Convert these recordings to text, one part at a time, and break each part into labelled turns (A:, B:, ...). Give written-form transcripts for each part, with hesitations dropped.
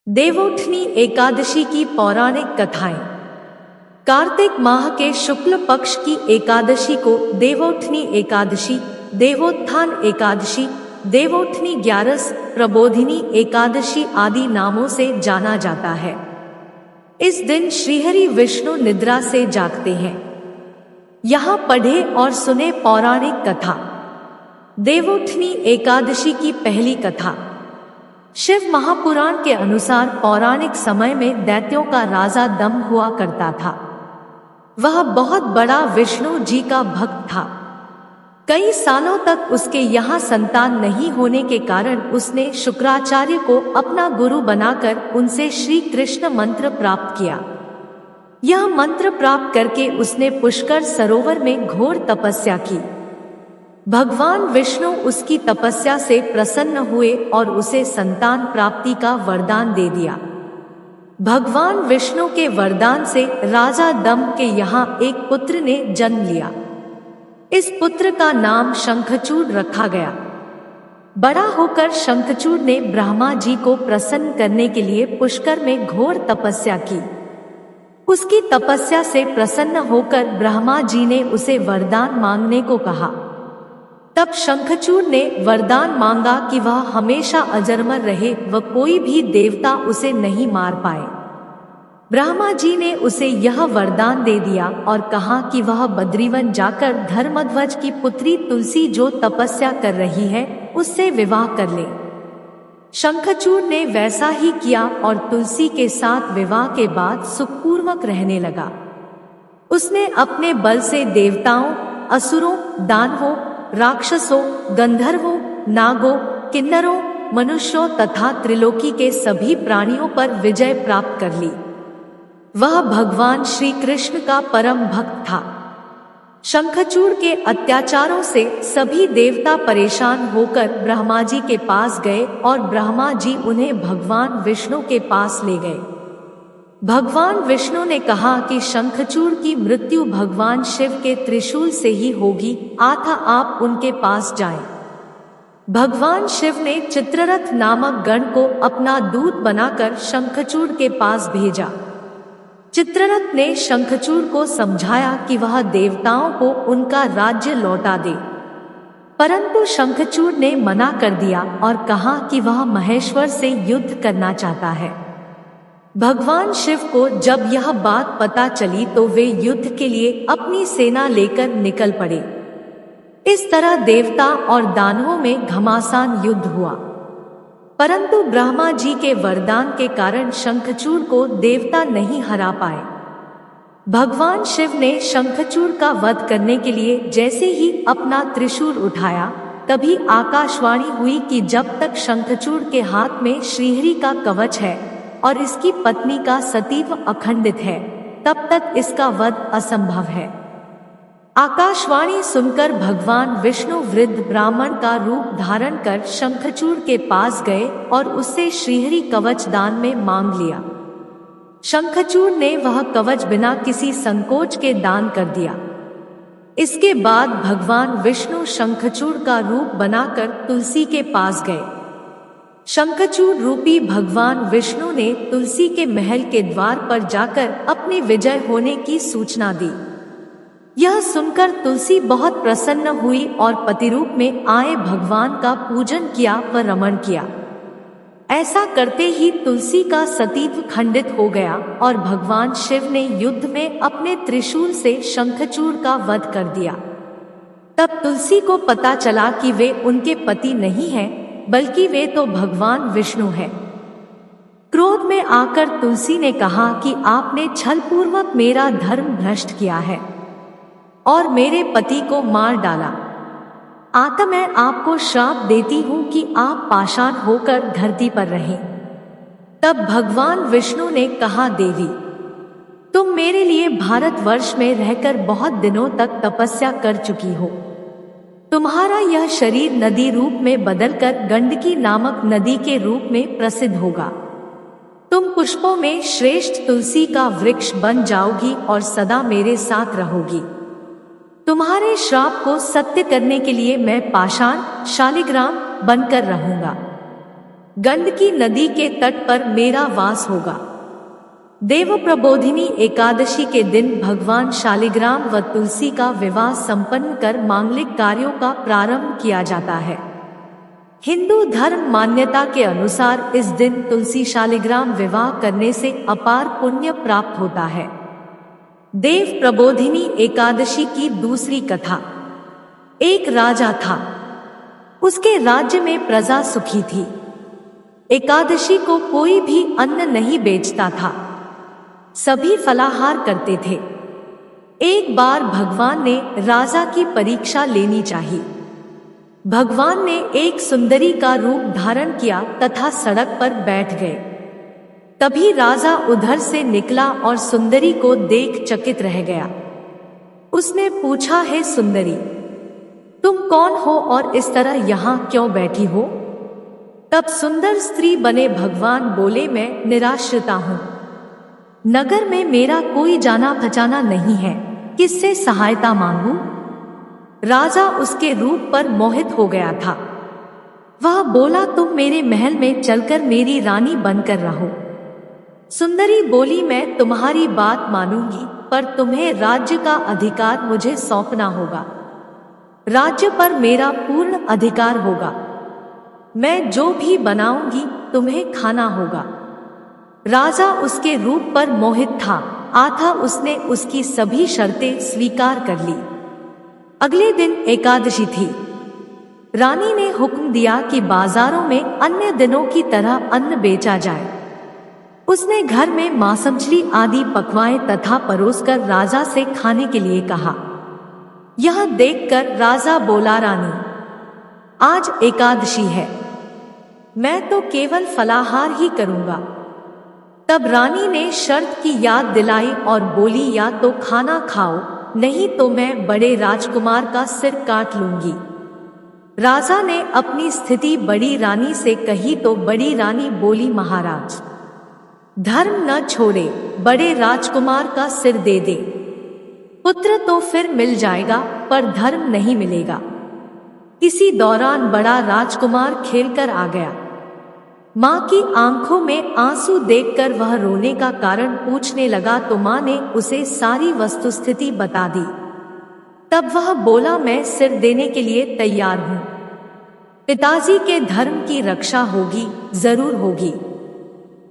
A: देवोत्थनी एकादशी की पौराणिक कथाएं। कार्तिक माह के शुक्ल पक्ष की एकादशी को देवोत्थनी एकादशी, देवोत्थान एकादशी, देवोत्थनी ग्यारस, प्रबोधिनी एकादशी आदि नामों से जाना जाता है। इस दिन श्रीहरि विष्णु निद्रा से जागते हैं। यहाँ पढ़े और सुने पौराणिक कथा। देवोत्थनी एकादशी की पहली कथा। शिव महापुराण के अनुसार पौराणिक समय में दैत्यों का राजा दंभ हुआ करता था। वह बहुत बड़ा विष्णु जी का भक्त था। कई सालों तक उसके यहाँ संतान नहीं होने के कारण उसने शुक्राचार्य को अपना गुरु बनाकर उनसे श्री कृष्ण मंत्र प्राप्त किया। यह मंत्र प्राप्त करके उसने पुष्कर सरोवर में घोर तपस्या की। भगवान विष्णु उसकी तपस्या से प्रसन्न हुए और उसे संतान प्राप्ति का वरदान दे दिया। भगवान विष्णु के वरदान से राजा दंभ के यहाँ एक पुत्र ने जन्म लिया। इस पुत्र का नाम शंखचूड़ रखा गया। बड़ा होकर शंखचूड़ ने ब्रह्मा जी को प्रसन्न करने के लिए पुष्कर में घोर तपस्या की। उसकी तपस्या से प्रसन्न होकर ब्रह्मा जी ने उसे वरदान मांगने को कहा। तब शंखचूड़ ने वरदान मांगा कि वह हमेशा अजरमर रहे व कोई भी देवता उसे नहीं मार पाए। ब्रह्मा जी ने उसे यह वरदान दे दिया और कहा कि वह बद्रीवन जाकर धर्मध्वज की पुत्री तुलसी जो तपस्या कर रही है उससे विवाह कर ले। शंखचूड़ ने वैसा ही किया और तुलसी के साथ विवाह के बाद सुखपूर्वक रहने लगा। उसने अपने बल से देवताओं, असुरों, दानवों, राक्षसों, गंधर्वों, नागों, किन्नरों, मनुष्यों तथा त्रिलोकी के सभी प्राणियों पर विजय प्राप्त कर ली। वह भगवान श्री कृष्ण का परम भक्त था। शंखचूड़ के अत्याचारों से सभी देवता परेशान होकर ब्रह्मा जी के पास गए और ब्रह्मा जी उन्हें भगवान विष्णु के पास ले गए। भगवान विष्णु ने कहा कि शंखचूड़ की मृत्यु भगवान शिव के त्रिशूल से ही होगी, अतः आप उनके पास जाएं। भगवान शिव ने चित्ररथ नामक गण को अपना दूत बनाकर शंखचूड़ के पास भेजा। चित्ररथ ने शंखचूड़ को समझाया कि वह देवताओं को उनका राज्य लौटा दे, परंतु शंखचूड़ ने मना कर दिया और कहा कि वह महेश्वर से युद्ध करना चाहता है। भगवान शिव को जब यह बात पता चली तो वे युद्ध के लिए अपनी सेना लेकर निकल पड़े। इस तरह देवता और दानवों में घमासान युद्ध हुआ, परंतु ब्रह्मा जी के वरदान के कारण शंखचूड़ को देवता नहीं हरा पाए। भगवान शिव ने शंखचूड़ का वध करने के लिए जैसे ही अपना त्रिशूल उठाया, तभी आकाशवाणी हुई कि जब तक शंखचूड़ के हाथ में श्रीहरि का कवच है और इसकी पत्नी का सतीत्व अखंडित है, तब तक इसका वध असंभव है। आकाशवाणी सुनकर भगवान विष्णु वृद्ध ब्राह्मण का रूप धारण कर शंखचूड़ के पास गए और उससे श्रीहरि कवच दान में मांग लिया। शंखचूड़ ने वह कवच बिना किसी संकोच के दान कर दिया। इसके बाद भगवान विष्णु शंखचूड़ का रूप बनाकर तुलसी के पास गए। शंखचूड़ रूपी भगवान विष्णु ने तुलसी के महल के द्वार पर जाकर अपने विजय होने की सूचना दी। यह सुनकर तुलसी बहुत प्रसन्न हुई और पतिरूप में आए भगवान का पूजन किया व रमण किया। ऐसा करते ही तुलसी का सतीत्व खंडित हो गया और भगवान शिव ने युद्ध में अपने त्रिशूल से शंखचूड़ का वध कर दिया। तब तुलसी को पता चला कि वे उनके पति नहीं हैं, बल्कि वे तो भगवान विष्णु हैं। क्रोध में आकर तुलसी ने कहा कि आपने छलपूर्वक मेरा धर्म भ्रष्ट किया है और मेरे पति को मार डाला। अतः मैं आपको श्राप देती हूँ कि आप पाषाण होकर धरती पर रहें। तब भगवान विष्णु ने कहा, देवी, तुम मेरे लिए भारतवर्ष में रहकर बहुत दिनों तक तपस्या कर चुकी हो। तुम्हारा यह शरीर नदी रूप में बदलकर गंडकी नामक नदी के रूप में प्रसिद्ध होगा। तुम पुष्पों में श्रेष्ठ तुलसी का वृक्ष बन जाओगी और सदा मेरे साथ रहोगी। तुम्हारे श्राप को सत्य करने के लिए मैं पाषाण शालिग्राम बनकर रहूंगा। गंडकी नदी के तट पर मेरा वास होगा। देव प्रबोधिनी एकादशी के दिन भगवान शालिग्राम व तुलसी का विवाह संपन्न कर मांगलिक कार्यों का प्रारंभ किया जाता है। हिंदू धर्म मान्यता के अनुसार इस दिन तुलसी शालिग्राम विवाह करने से अपार पुण्य प्राप्त होता है। देव प्रबोधिनी एकादशी की दूसरी कथा। एक राजा था, उसके राज्य में प्रजा सुखी थी। एकादशी को कोई भी अन्न नहीं बेचता था, सभी फलाहार करते थे। एक बार भगवान ने राजा की परीक्षा लेनी चाहिए। भगवान ने एक सुंदरी का रूप धारण किया तथा सड़क पर बैठ गए। तभी राजा उधर से निकला और सुंदरी को देख चकित रह गया। उसने पूछा, हे सुंदरी, तुम कौन हो और इस तरह यहाँ क्यों बैठी हो? तब सुंदर स्त्री बने भगवान बोले, मैं निराश्रिता हूँ, नगर में मेरा कोई जाना पहचाना नहीं है, किससे सहायता मांगूं? राजा उसके रूप पर मोहित हो गया था। वह बोला, तुम मेरे महल में चलकर मेरी रानी बनकर रहो। सुंदरी बोली, मैं तुम्हारी बात मानूंगी, पर तुम्हें राज्य का अधिकार मुझे सौंपना होगा। राज्य पर मेरा पूर्ण अधिकार होगा। मैं जो भी बनाऊंगी तुम्हें खाना होगा। राजा उसके रूप पर मोहित था, अतः उसने उसकी सभी शर्तें स्वीकार कर ली। अगले दिन एकादशी थी। रानी ने हुक्म दिया कि बाजारों में अन्य दिनों की तरह अन्न बेचा जाए। उसने घर में मांस मछली आदि पकवाएं तथा परोसकर राजा से खाने के लिए कहा। यह देखकर राजा बोला, रानी, आज एकादशी है, मैं तो केवल फलाहार ही करूंगा। तब रानी ने शर्त की याद दिलाई और बोली, या तो खाना खाओ, नहीं तो मैं बड़े राजकुमार का सिर काट लूंगी। राजा ने अपनी स्थिति बड़ी रानी से कही तो बड़ी रानी बोली, महाराज, धर्म न छोड़े, बड़े राजकुमार का सिर दे दे। पुत्र तो फिर मिल जाएगा, पर धर्म नहीं मिलेगा। इसी दौरान बड़ा राजकुमार खेलकर आ गया। माँ की आंखों में आंसू देखकर वह रोने का कारण पूछने लगा तो माँ ने उसे सारी वस्तुस्थिति बता दी। तब वह बोला, मैं सिर देने के लिए तैयार हूँ। पिताजी के धर्म की रक्षा होगी, जरूर होगी।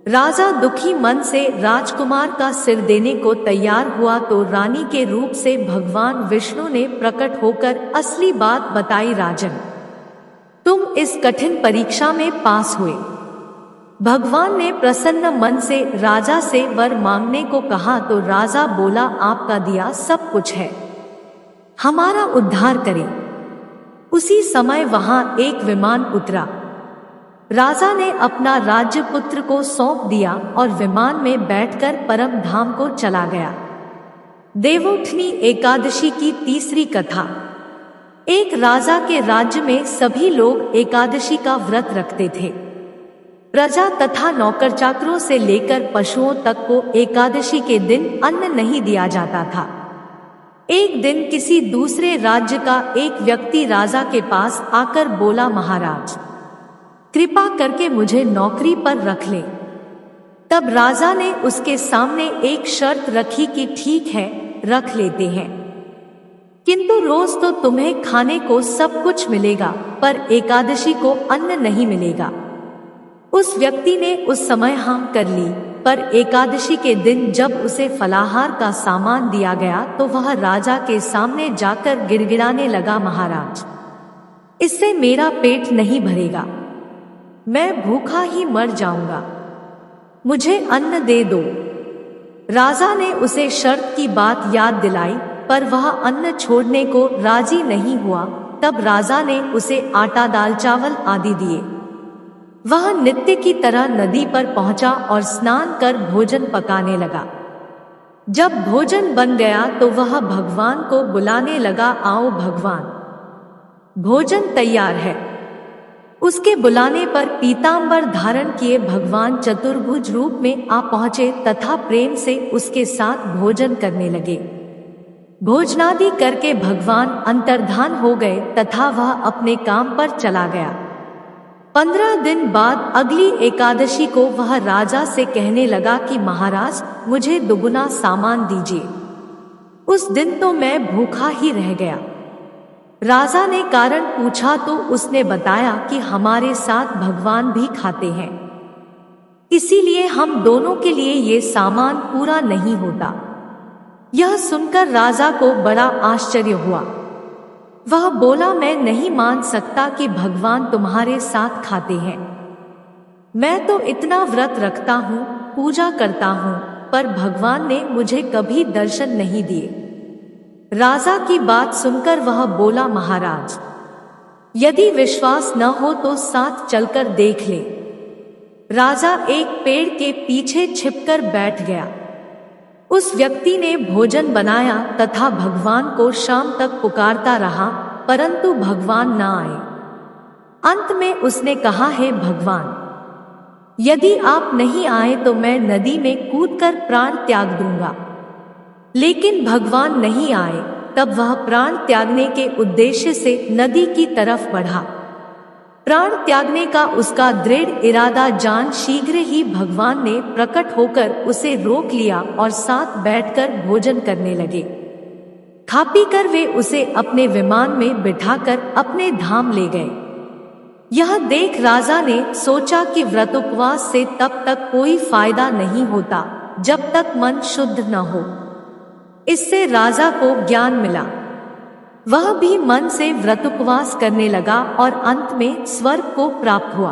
A: राजा दुखी मन से राजकुमार का सिर देने को तैयार हुआ तो रानी के रूप से भगवान विष्णु ने प्रकट होकर असली बात बताई, राजन, तुम इस कठिन परीक्षा में पास हुए। भगवान ने प्रसन्न मन से राजा से वर मांगने को कहा तो राजा बोला, आपका दिया सब कुछ है, हमारा उद्धार करें। उसी समय वहां एक विमान उतरा। राजा ने अपना राज्य पुत्र को सौंप दिया और विमान में बैठकर परम धाम को चला गया। देवोत्थनी एकादशी की तीसरी कथा। एक राजा के राज्य में सभी लोग एकादशी का व्रत रखते थे। प्रजा तथा नौकर चाकरों से लेकर पशुओं तक को एकादशी के दिन अन्न नहीं दिया जाता था। एक दिन किसी दूसरे राज्य का एक व्यक्ति राजा के पास आकर बोला, महाराज, कृपा करके मुझे नौकरी पर रख ले। तब राजा ने उसके सामने एक शर्त रखी कि ठीक है, रख लेते हैं, किंतु रोज तो तुम्हें खाने को सब कुछ मिलेगा, पर एकादशी को अन्न नहीं मिलेगा। उस व्यक्ति ने उस समय हाँ कर ली, पर एकादशी के दिन जब उसे फलाहार का सामान दिया गया तो वह राजा के सामने जाकर गिड़गिड़ाने लगा, महाराज, इससे मेरा पेट नहीं भरेगा, मैं भूखा ही मर जाऊंगा, मुझे अन्न दे दो। राजा ने उसे शर्त की बात याद दिलाई, पर वह अन्न छोड़ने को राजी नहीं हुआ। तब राजा ने उसे आटा, दाल, चावल आदि दिए। वह नित्य की तरह नदी पर पहुंचा और स्नान कर भोजन पकाने लगा। जब भोजन बन गया तो वह भगवान को बुलाने लगा, आओ भगवान, भोजन तैयार है। उसके बुलाने पर पीतांबर धारण किए भगवान चतुर्भुज रूप में आ पहुंचे तथा प्रेम से उसके साथ भोजन करने लगे। भोजनादि करके भगवान अंतर्धान हो गए तथा वह अपने काम पर चला गया। 15 दिन बाद अगली एकादशी को वह राजा से कहने लगा कि महाराज, मुझे दुगुना सामान दीजिए। उस दिन तो मैं भूखा ही रह गया। राजा ने कारण पूछा तो उसने बताया कि हमारे साथ भगवान भी खाते हैं, इसीलिए हम दोनों के लिए ये सामान पूरा नहीं होता। यह सुनकर राजा को बड़ा आश्चर्य हुआ। वह बोला, मैं नहीं मान सकता कि भगवान तुम्हारे साथ खाते हैं। मैं तो इतना व्रत रखता हूँ, पूजा करता हूँ, पर भगवान ने मुझे कभी दर्शन नहीं दिए। राजा की बात सुनकर वह बोला, महाराज, यदि विश्वास न हो तो साथ चलकर देख ले। राजा एक पेड़ के पीछे छिपकर बैठ गया। उस व्यक्ति ने भोजन बनाया तथा भगवान को शाम तक पुकारता रहा, परंतु भगवान न आए। अंत में उसने कहा, हे भगवान, यदि आप नहीं आए तो मैं नदी में कूदकर प्राण त्याग दूंगा। लेकिन भगवान नहीं आए। तब वह प्राण त्यागने के उद्देश्य से नदी की तरफ बढ़ा। प्राण त्यागने का उसका दृढ़ इरादा जान शीघ्र ही भगवान ने प्रकट होकर उसे रोक लिया और साथ बैठकर भोजन करने लगे। खा पी कर वे उसे अपने विमान में बिठाकर अपने धाम ले गए। यह देख राजा ने सोचा कि व्रत उपवास से तब तक कोई फायदा नहीं होता जब तक मन शुद्ध न हो। इससे राजा को ज्ञान मिला। वह भी मन से व्रत उपवास करने लगा और अंत में स्वर्ग को प्राप्त हुआ।